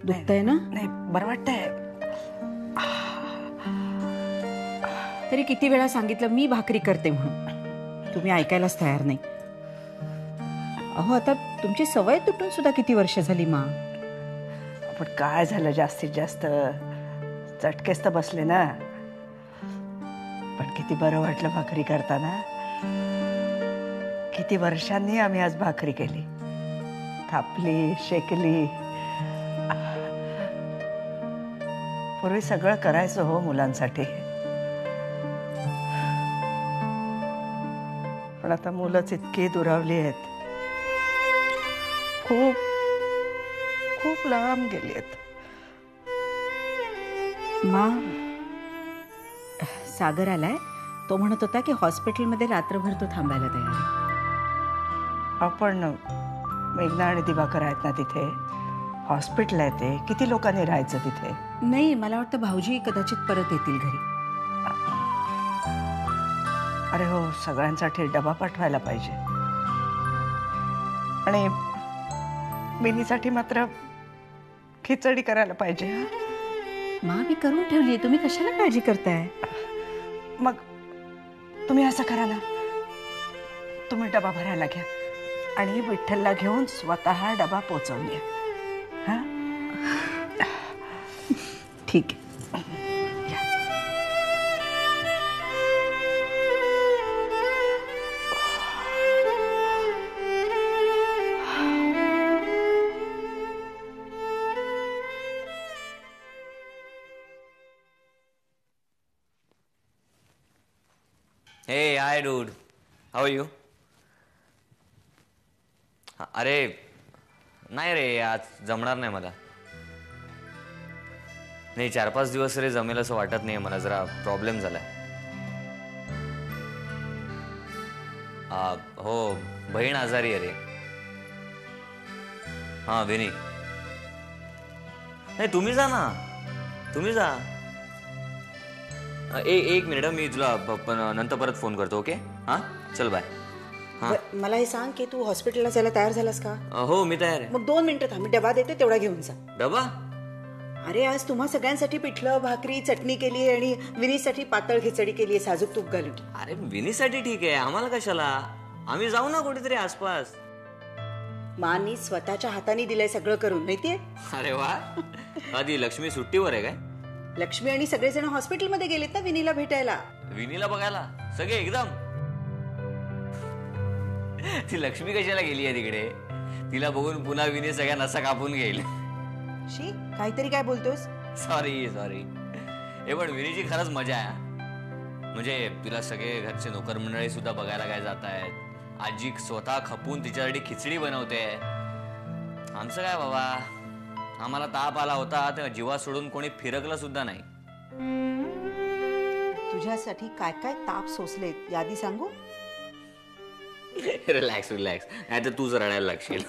दुखतंय ना? नाही, बरं वाटतंय. तरी किती वेळा सांगितलं मी भाकरी करते म्हणून, तुम्ही ऐकायलाच तयार नाही. अहो आता तुमची सवय तुटून सुद्धा किती वर्ष झाली मा. पण काय झालं, जास्तीत जास्त चटकेच तर बसले ना. पण किती बरं वाटलं भाकरी करताना. किती वर्षांनी आम्ही आज भाकरी केली, थापली, शेकली. पूर्वी सगळं करायचं हो मुलांसाठी, पण आता मुलंच इतकी दुरावली आहेत, खूप खूप लांब गेली आहेत. मा, सागर आलाय. तो म्हणत होता की हॉस्पिटलमध्ये रात्रभर तो थांबायला तयार आहे. आपण मेघना आणि दिवाकर आहेत ना तिथे, हॉस्पिटल आहे ते. किती लोकांनी राहायचं तिथे? नाही, मला वाटतं भाऊजी कदाचित परत येतील घरी. अरे हो, सगळ्यांसाठी डबा पाठवायला पाहिजे. आणि मिनीसाठी मात्र खिचडी करायला पाहिजे. मा, मी करून ठेवली, तुम्ही कशाला काळजी करताय? मग तुम्ही असं करा ना, तुम्ही डबा भरायला घ्या आणि विठ्ठलला घेऊन स्वतः डबा पोचवून द्या. हा, ठीक आहे. Hey, hi dude. How are you? अरे नाही रे, आज जमणार नाही मला. नाही, 4-5 दिवस रे जमेल असं वाटत नाही. मला जरा प्रॉब्लेम झालाय. हो, बहीण आजारी आहे रे. हा, विनी. नाही, तुम्ही जा ना, तुम्ही जा. एक मिनिट, मी तुला नंतर परत फोन करतो. ओके? हा, चल बाय. मला हे सांग की तू हॉस्पिटलला जायला तयार झालास का? हो, मी तयार आहे. मग 2 मिनिटं थांब, मी डबा देते, तेवढा घेऊन जा. डबा? अरे आज तुम्हा सगळ्यांसाठी पिठलं, भाकरी, चटणी केली आणि विनीसाठी पातळ खिचडी केली, साजूक तूप घालून. अरे विनीसाठी ठीक आहे, आम्हाला कशाला? आम्ही जाऊ ना कुठेतरी आसपास. मानी स्वतःच्या हाताने दिलंय सगळं करून, माहितीये? अरे वा. आधी लक्ष्मी सुट्टीवर आहे काय? लक्ष्मी आणि सगळेजण हॉस्पिटलमध्ये गेलेत ना विनीला भेटायला. विनीला बघायला सगळे एकदम? ती लक्ष्मी कशाला गेली आहे तिकडे? तिला बघून पुन्हा विनी सगळ्या नसा कापून घेईल. शी, काहीतरी काय बोलतोस? सॉरी. हे पण विनीची खरंच मजा आहे. म्हणजे तिला सगळे घरचे नोकर मंडळी सुद्धा बघायला काय जात आहेत. आजी स्वतः खपून तिच्यासाठी खिचडी बनवते. आमचं काय बाबा, आम्हाला ताप आला होता तेव्हा जीवा सोडून कोणी फिरकलं सुद्धा नाही. तुझ्यासाठी काय काय ताप सोसलेत यादी सांगू? रिलॅक्स, नाही तर तूच रडायला लागशील.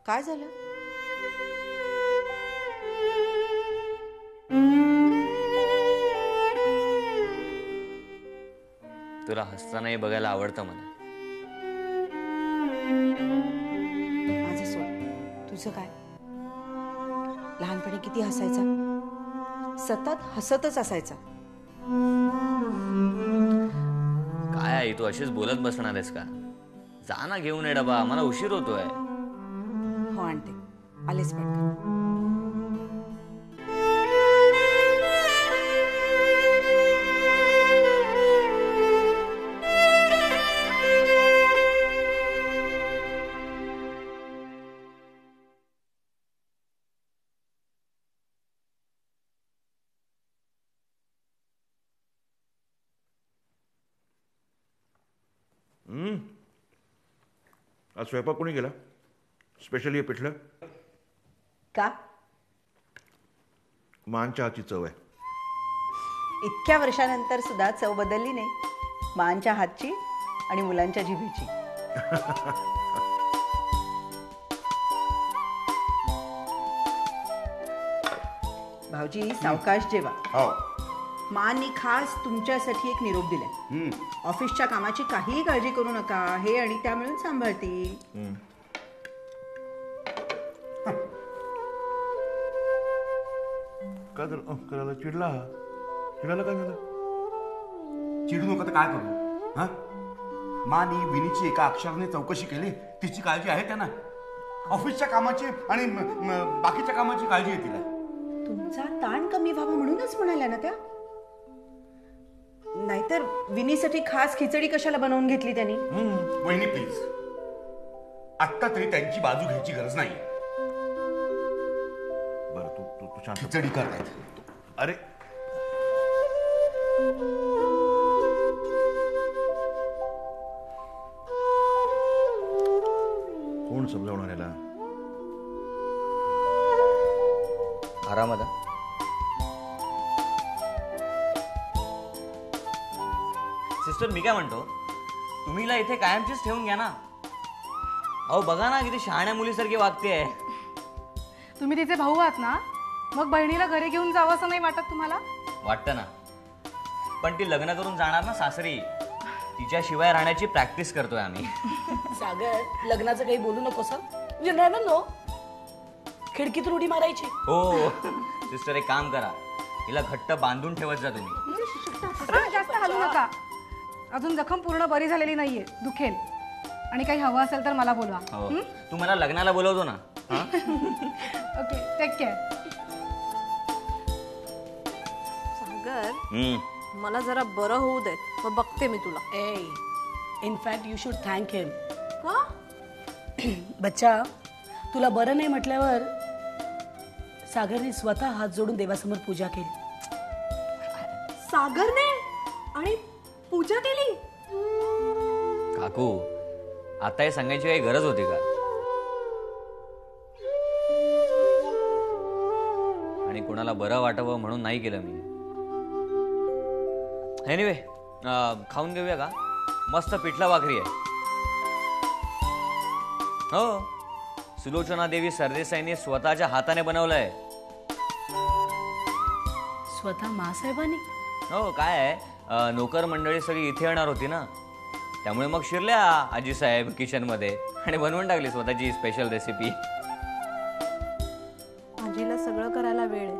काय झालं? तुला हसतानाही बघायला आवडतं मला. माझं सोड, तुझं काय? लहानपणी किती हसायचा, सतत हसतच असायचा. काय आई, तू अशीच बोलत बसणार आहेस का? जा ना, घेऊन ये डबा, मला उशीर होतोय. हो, आणते, आलेच पटकन. आज स्वयंपाक कोणी केला? स्पेशली हे पिठलं का? मानच्या हातची चव आहे. इतक्या वर्षानंतर सुद्धा चव बदलली नाही, मानच्या हातची आणि मुलांच्या जिभेची. भाऊजी, सावकाश जेवा. हो. मानी खास तुमच्यासाठी एक निरोप दिलाय. ऑफिसच्या कामाची काहीही काळजी करू नका, हे आणि त्या मिळून सांभाळतील. काय तर करायला चिडला चिडायला काय झालं? चिडू नका तर काय करू? हा, मानी विनीची एका अक्षराने चौकशी केली, तिची काळजी आहे त्यांना. ऑफिसच्या कामाची आणि बाकीच्या कामाची काळजी आहे तिला. तुमचा ताण कमी व्हावा म्हणूनच म्हणाल्या ना त्या. नाहीतर विनीसाठी खास खिचडी कशाला बनवून घेतली त्यांनी? वहिनी प्लीज, आत्ता तरी त्यांची बाजू घ्यायची गरज नाही. बरं तू तू तू शांत. खिचडी करतायत. अरे कोण समजावणार याला? आरामात सिस्टर, मी काय म्हणतो, तुम्ही हिला इथे कायमचीच ठेवून घ्या ना. अहो बघा ना, किती शहाण्या मुलीसारखी वागते. तुम्ही तिचे भाऊ आहात ना, मग बहिणीला घरी घेऊन जावं असं नाही वाटत तुम्हाला? वाटतं ना, पण ती लग्न करून जाणार ना सासरी. तिच्याशिवाय राहण्याची प्रॅक्टिस करतोय आम्ही. सागर, लग्नाचं काही बोलू नकोस. नो, खिडकीतून उडी मारायची. हो सिस्टर, एक काम करा, हिला घट्ट बांधून ठेवत जा तुम्ही. जास्त हलू नका, अजून जखम पूर्ण बरी झालेली नाहीये, दुखेल. आणि काही हवं असेल तर मला बोलवा. हो, तू मला लग्नाला बोलवतो ना. Okay, take care. सागर, मला जरा बरं होऊ दे, मग बघते मी तुला. इनफॅक्ट यू शुड थँक हिम. बच्चा, तुला बरं नाही म्हटल्यावर सागरने स्वतः हात जोडून देवासमोर पूजा केली. सागरने आणि पूजा केली? काकू, आता हे सांगायची काही गरज होती का? आणि कोणाला बरं वाटावं म्हणून नाही केलं मी. एनिवे, खाऊन घेऊया का? मस्त पिठला भाकरी आहे. हो, सुलोचना देवी सरदेसाईने स्वतःच्या हाताने बनवलंय. स्वतः मासाहेबांनी? हो, काय आहे, नोकर मंडळी सगळी इथे येणार होती ना, त्यामुळे मग शिरल्या आजी साहेब किचन मध्ये आणि बनवून टाकली स्वतःची स्पेशल रेसिपी. आजीला सगळं करायला वेळ आहे,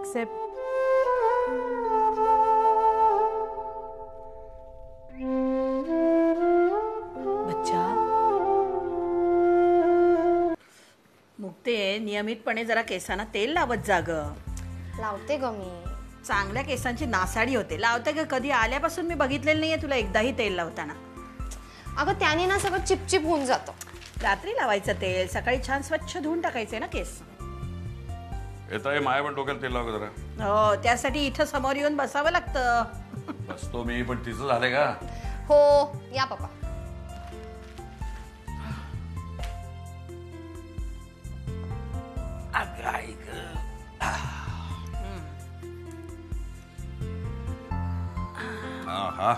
एक्सेप्ट बच्चा. मुक्ते, नियमितपणे जरा केसांना तेल लावत जा ग. लावते ग मी. चांगल्या केसांची नासाडी होते. लावते ग? कधी आल्यापासून मी बघितलेलं नाहीये तुला एकदाही तेल लावताना. अगं त्याने ना सगळं चिपचिप होऊन जातं. रात्री लावायचं तेल, सकाळी छान स्वच्छ धुवून टाकायचे ना केस. येता माया पण डोक्याला तेल लाव जरा. हो, त्यासाठी इथं समोर येऊन बसावं लागतं. बसतो मी, पण तिचं झालंय का? हो, या पप्पा. हा,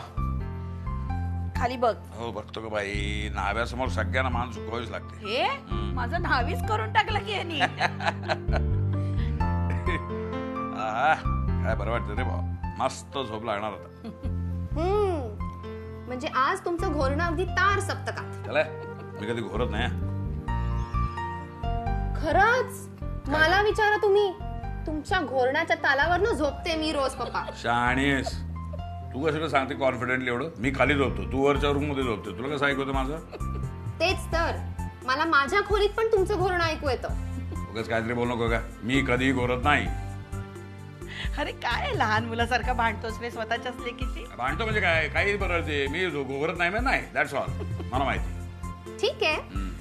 खाली बघ. हो बघतो का बाई, नाव्यासमोर सगळ्यांना मान चुकवावीच लागते. हे माझं नावीच करून टाकलं की यांनी. काय बरं वाटतं रे भाऊ, मस्त झोप लागणार होता. म्हणजे आज तुमचं घोरणं अगदी तार सप्तकात. चला, मी कधी घोरत नाही. खरंच मला विचारा तुम्ही, तुमच्या घोरण्याच्या तालावर ना झोपते मी रोज पप्पा. शाणीस, तू कसं सांगते कॉन्फिडेंटली एवढं? मी खाली झोपतो, तू वरच्या रूम मध्ये झोपते. तुला कसं ऐकवतं माझं? तेच तर, मला माझ्या खोलीत पण तुमचं घोरणं ऐकू येतं. उगाच काहीतरी बोलू नको का, मी कधीही घोरत नाही. अरे काय लहान मुलासारखा भांडतोस रे स्वतःच्याच लेकीशी? भांडतो म्हणजे काय, काही बरळते. मी घोरत नाही म्हणजे नाही, दॅट्स ऑल. मला माहिती. ठीक आहे,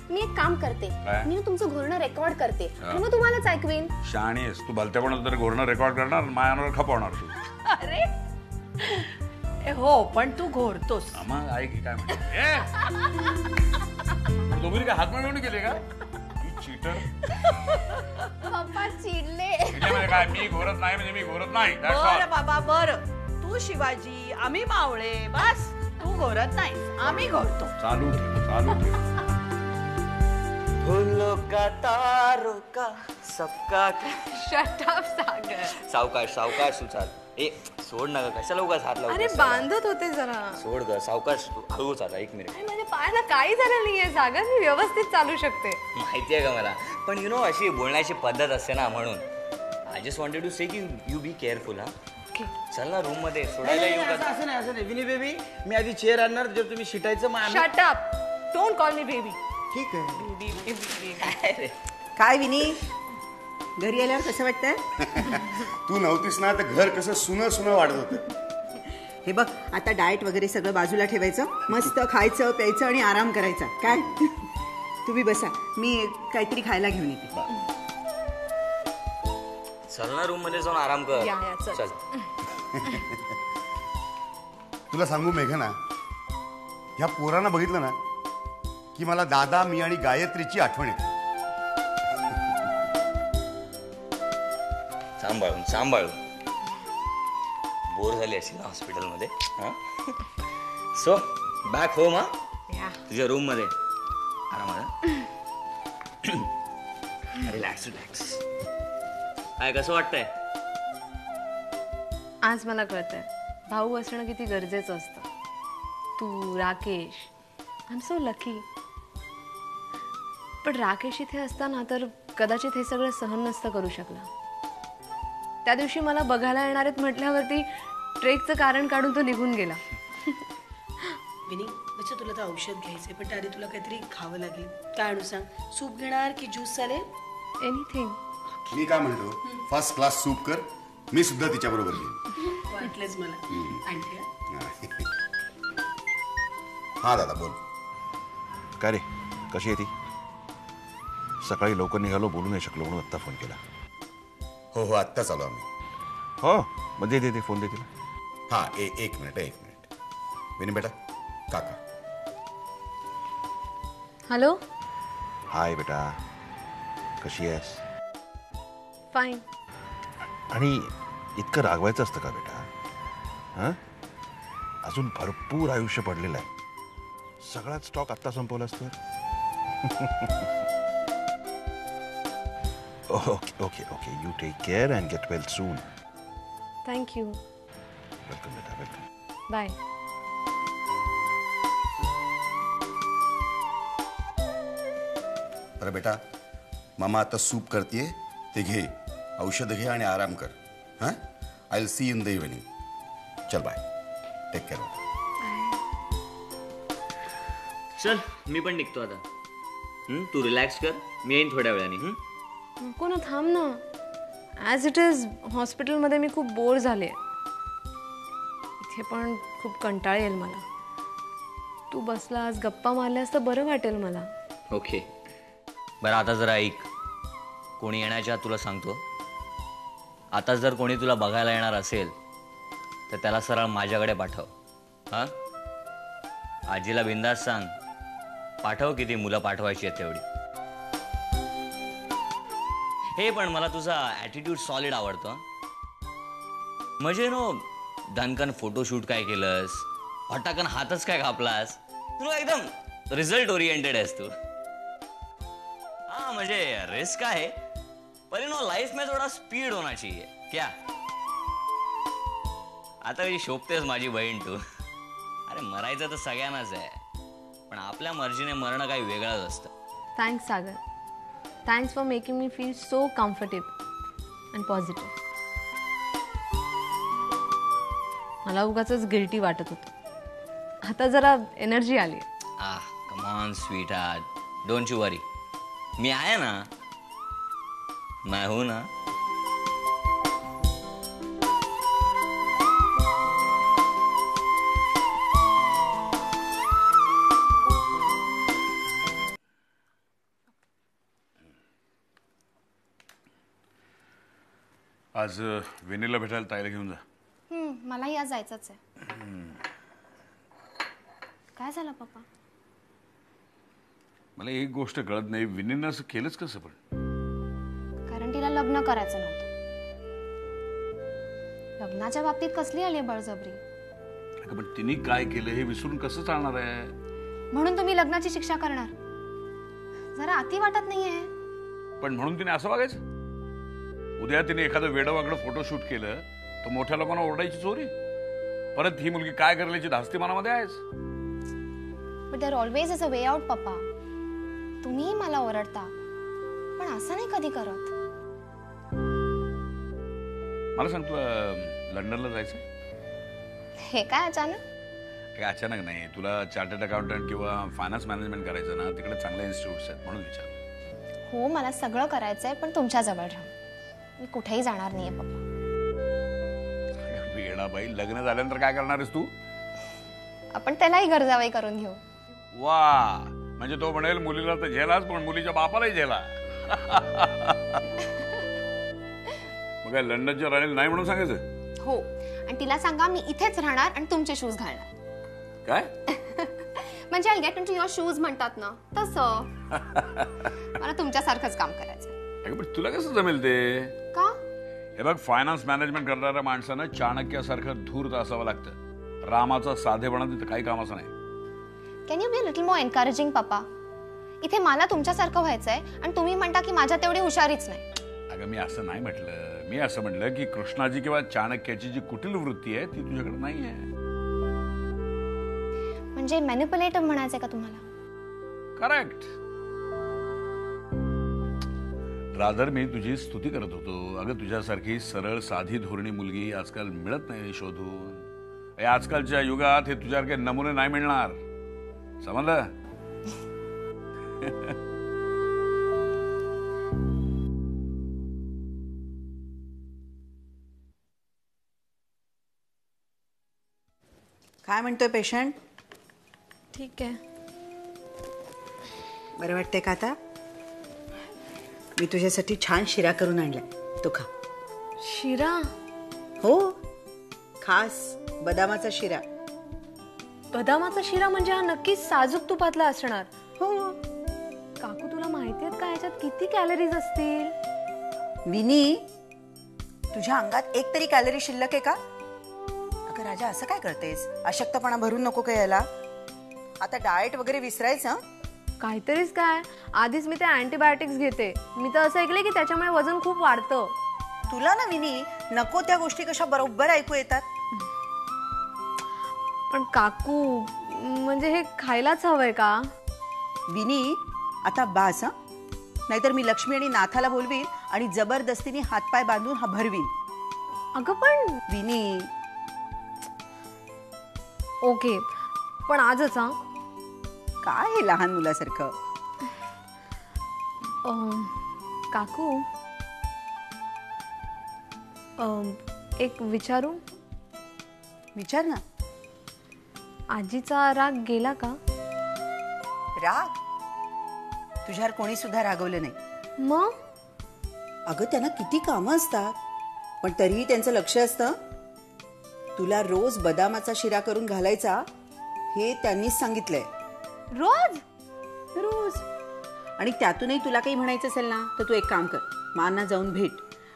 मी एक काम करते, काय? मी तुमचं घोरणं रेकॉर्ड करते आणि मग तुम्हालाच ऐकवीन. शाणीस, तू भलत्यापणाचं तरी घोरणं रेकॉर्ड करणार, मायावर खपवणार तू. अरे हो, पण तू घोरतोस. मग ऐक काय म्हणते, दोघी काय हात मिळवून गेले का? चीटर. पप्पा चिडले. म्हणजे काय, मी घोरत नाही म्हणजे मी घोरत नाही. बर बाबा, बर. तू शिवाजी, आम्ही मावळे. बस, तू घोरत नाहीस, आम्ही घोरतो. चालू ठेव, चालू ठेव. फूलों का तारों का सबका शट अप सागर. सावकाश सावकाश सुचाल. ए सोड ना ग, कशाला उगाच हात लावू अरे कशाला? बांधत होते जरा. सोड ग, सावकाश तू हळू चाला. एक मिनिट. अरे माझ्या पायाला काही झालं नाहीये सागर, मी व्यवस्थित चालू शकते. माहितीये का मला, पण यु नो अशी बोलण्याची पद्धत असते ना, म्हणून आय जस्ट वॉन्टेड टू से की यू बी केअरफुल. हा चल ना रूम मध्ये सोडायला येऊ का? असं नाही असं नाही विनी बेबी, मी आधी चेअर आणणार जर तुम्ही शिटायचं मग आम्ही- shut up, don't call me baby. ठीक आहे. काय विनी, घरी आल्यावर कसं वाटतंय? तू नव्हतीस ना तर घर कसं सुनं सुनं वाढत होतं. हे बघ, आता डाएट वगैरे सगळं बाजूला ठेवायचं, मस्त खायचं प्यायचं आणि आराम करायचा. काय तुम्ही बसा, मी काहीतरी खायला घेऊन येते. चल ना रूम मध्ये जाऊन आराम कर. या, चल. चल. तुला सांगू मेघना, ह्या पोरांना बघितलं ना की मला दादा, मी आणि गायत्रीची आठवण येते. सांभाळून सांभाळून. बोर झाली असेल ना हॉस्पिटलमध्ये. So back home. हा या. तुझ्या रूम मध्ये आरामात. Relax relax. काय कसं वाटतंय? आज मला कळतंय भाऊ असणं किती गरजेचं असतं. तू, Rakesh, I am so lucky. पण राकेश इथे असताना तर कदाचित हे सगळं सहन नसतं करू शकला. त्या दिवशी मला बघायला येणार आहेत म्हटल्यावरती ट्रेकचं कारण काढून तो निघून गेला. विनी, अच्छा तुला तर औषध घ्यायचंय, पण त्याआधी तुला काहीतरी खावं लागेल. काय आणू सांग? सूप घेणार की ज्यूस चालेल? एनिथिंग. मी काय म्हणतो, फर्स्ट क्लास सूप कर. मी सुद्धा तिच्याबरोबर घेईन. वाटलंच मला. आणते हा. हा दादा बोल. काय रे, कशी आहे ती? सकाळी लवकर निघालो, बोलू नाही शकलो म्हणून आत्ता फोन केला. हो हो, आत्ताच आलो आम्ही. हो मग दे फोन दे तिला. हा एक मिनिट. विनी बेटा, काका. हॅलो. हाय बेटा, कशी आहेस? फाईन. आणि इतकं रागवायचं असतं का बेटा? हां, अजून भरपूर आयुष्य पडलेलं आहे. सगळाच स्टॉक आत्ता संपवलास तर. Okay, you take care and get well soon. Thank you. Welcome बेटा, वेलकम. बाय. अरे बेटा, मामा आता सूप करते, ते घे, औषध घे आणि आराम कर. हां, I will see in the evening. चल बाय, टेक केअर. चल मी पण निघतो आता. तू रिलॅक्स कर, मी येईन थोड्या वेळाने. नको ना, थांब ना. ॲज इट इज हॉस्पिटलमध्ये मी खूप बोर झाले. इथे पण खूप कंटाळ येईल मला. तू बसलास, गप्पा मारल्यास तर बरं वाटेल मला. ओके बरं, आता जरा ऐक. कोणी येण्याच्या आत तुला सांगतो, आता जर कोणी तुला बघायला येणार असेल तर त्याला सरळ माझ्याकडे पाठव. हां, आजीला बिंदास सांग, पाठव, किती मुलं पाठवायची आहेत तेवढी. हे पण मला तुझा ॲटिट्यूड सॉलिड आवडतो. म्हणजे नो दणकन फोटोशूट काय केलंस, फटाकन हातच काय कापलास, तुला एकदम रिझल्ट ओरिएंटेड आहेस तू. हाँ म्हणजे रिस्क आहे, पर नो लाइफ में थोड़ा स्पीड होना चाहिए क्या. आता कशी शोभतेस माझी बहीण तू. अरे मरायचं तर सगळ्यांनाच आहे, पण आपल्या मर्जीने मरणं काही वेगळंच असतं. Thanks Sagar. Thanks for making me feel so comfortable and positive. मला उगाचच गिल्टी वाटत होतं. आता जरा एनर्जी आली. Come on sweetheart, don't you worry. मी आहे ना, मैं हूं ना. आज विनीला भेटायला ताईला घेऊन जा. मलाही आज जायचंच आहे. काय झालं पप्पा? मला एक गोष्ट कळत नाही, विनीनं असं केलंच कसं? पण कारण तिला लग्न करायचं नव्हतं. लग्नाच्या बाबतीत कसली आली बळजबरी? पण तिने काय केलं हे विसरून कसं चालणार आहे? म्हणून तुम्ही लग्नाची शिक्षा करणार? जरा अति वाटत नाहीये? पण म्हणून तिने असं वागायचं? उद्या तिने एखादं वेडवाकडं फोटोशूट केलं तर मोठ्या लोकांना ओरडायची चोरी. परत ही मुलगी काय करेल याची धास्ती मनामध्ये आहेच. But there always is a way out पप्पा. तुम्हीही मला ओरडता पण असं नाही कधी करत. मला सांग, तुला लंडनला जायचंय? हे काय अचानक? काय अचानक नाही, तुला चार्टर्ड अकाउंटंट किंवा फायनान्स मॅनेजमेंट करायचं ना, तिकडे चांगले इन्स्टिट्यूट्स आहेत म्हणून विचारलं. हो मला सगळं करायचंय पण तुमच्या जवळ राहून. मी कुठेही जाणार नाहीये पप्पा. वेडा बाई, लग्न झाल्यानंतर काय करणार आहेस तू? आपण त्यालाही घर जावई करून घेऊ. वा, म्हणजे तो म्हणेल मुलीला तर झेलाच पण मुलीच्या बापालाही झेला. मग काय लंडनच्या राणीला नाही म्हणून सांगायचं? हो, आणि तिला सांगा मी इथेच राहणार आणि तुमचे शूज घालणार. काय म्हणजे I get into your shoes म्हणतात ना तसं. मला तुमच्यासारखंच काम करायचं. पण तुला कसं जमेल ते? का? हे बघ, फायनान्स मॅनेजमेंट करणाऱ्या माणसानं चाणक्यासारखं धूर्त असावं लागतं. रामाचा साधेपणा तिथं काही कामाचं नाही. Can you be a little more encouraging पप्पा? इथे मला तुमच्यासारखं व्हायचंय आणि तुम्ही म्हणता की माझ्या तेवढी हुशारीच नाही. अगं मी असं नाही म्हटलं. मी असं म्हटलं की कृष्णाजी किंवा चाणक्याची जी कुटील वृत्ती आहे ती तुझ्याकडे नाही आहे. म्हणजे मॅनिप्युलेटिव्ह म्हणायचंय का तुम्हाला? करेक्ट. रादर मी तुझी स्तुती करत होतो. अगं तुझ्यासारखी सरळ साधी धोरणी मुलगी आजकाल मिळत नाही शोधून. आजकालच्या युगात हे तुझ्यासारखे नमुने नाही मिळणार, समजलं? काय म्हणतोय पेशंट? ठीक आहे. बरं वाटतंय का आता? मी तुझ्यासाठी छान शिरा करून आणलाय, तो खा. शिरा? हो, खास बदामाचा शिरा. बदामाचा शिरा म्हणजे हा नक्कीच साजूक तुपातला असणार. हो. काकू तुला माहिती आहेत का याच्यात किती कॅलरीज असतील? विनी, तुझ्या अंगात एक तरी कॅलरी शिल्लक आहे का? अगं राजा, असं काय करतेस? अशक्तपणा भरून नको का याला? आता डाएट वगैरे विसरायचं. काहीतरीच काय, आधीच मी ते अँटीबायोटिक्स घेते. मी तर असं ऐकलंय की त्याच्यामुळे वजन खूप वाढतं. तुला ना विनी, नको त्या गोष्टी कशा बरोबर ऐकू येतात. पण काकू, म्हणजे हे खायलाच हवंय का? विनी, आता बास. नाहीतर मी लक्ष्मी आणि नाथाला बोलवीन आणि जबरदस्तीने हातपाय बांधून हा भरवीन. अगं पण विनी. ओके, पण आजच. काय हे लहान मुलासारखं? काकू, एक विचारू? विचार ना. आजीचा राग गेला का? राग? तुझ्यावर कोणी सुद्धा रागवलं नाही. मग? अगं त्यांना किती कामं असतात, पण तरीही त्यांचं लक्ष असतं. तुला रोज बदामाचा शिरा करून घालायचा हे त्यांनीच सांगितलंय. रोज? रोज. आणि त्यातूनही तुला काही म्हणायचं असेल ना तर तू एक काम कर, मांना जाऊन भेट.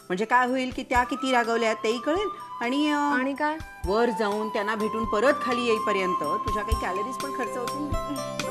म्हणजे काय होईल की त्या किती रागवल्या तेही कळेल आणि काय वर जाऊन त्यांना भेटून परत खाली येईपर्यंत तुझ्या काही कॅलरीज पण खर्च होतील.